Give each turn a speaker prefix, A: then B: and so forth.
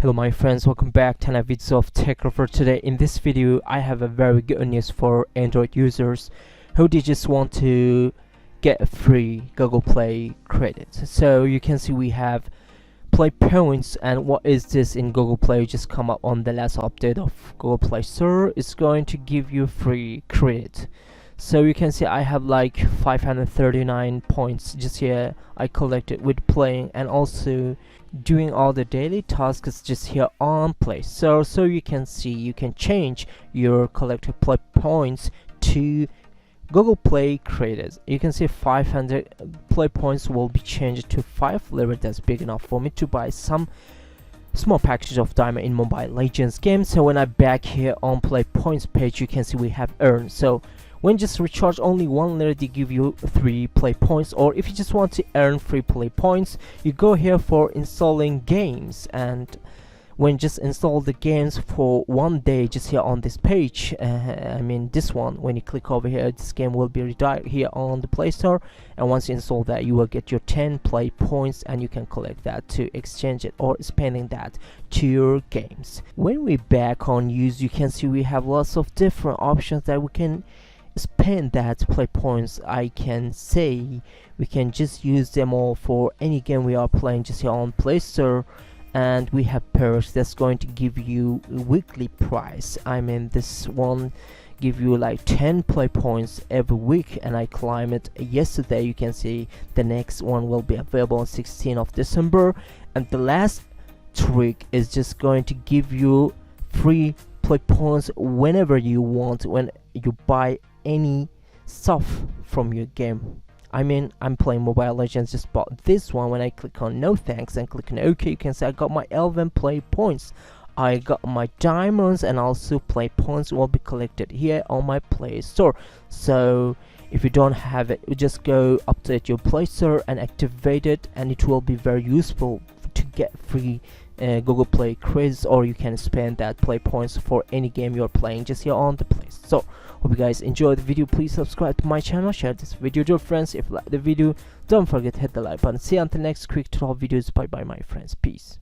A: Hello my friends, welcome back to another video of Tech Lover. Today in this video I have a very good news for Android users who just want to get a free Google Play credit. So you can see we have Play Points, and what is this in Google Play? Just come up on the last update of Google Play Store. It's going to give you free credit. So you can see I have like 539 points just here I collected with playing and also doing all the daily tasks just here on Playstore. So you can see you can change your collected play points to Google Play credits. You can see 500 play points will be changed to 5 level. That's big enough for me to buy some small package of diamond in Mobile Legends game. So when I back here on play points page, you can see we have earned. So when just recharge only 1 letter, they give you 3 play points. Or if you just want to earn 3 play points, you go here for installing games, and when just install the games for 1 day just here on this page, I mean this one, when you click over here, this game will be redirected here on the Play Store, and once you install that, you will get your 10 play points and you can collect that to exchange it or spending that to your games. When we back on use, you can see we have lots of different options that we can spend that play points. I can say we can just use them all for any game we are playing just here on Play Store. And we have perks that's going to give you weekly price. I mean this one give you like 10 play points every week, and I climbed it yesterday. You can see the next one will be available on 16th of December, and the last trick is just going to give you free play points whenever you want, when you buy any stuff from your game. I mean, I'm playing Mobile Legends, just bought this one. When I click on no thanks and click on OK, you can see I got my 11 play points. I got my diamonds, and also play points will be collected here on my Play Store. So if you don't have it, you just go update your Play Store and activate it, and it will be very useful to get free Google Play credits, or you can spend that play points for any game you're playing just here on the Play Store. Hope you guys enjoyed the video. Please subscribe to my channel, share this video to your friends. If you like the video, don't forget to hit the like button. See you until next quick tutorial videos. Bye bye my friends, peace.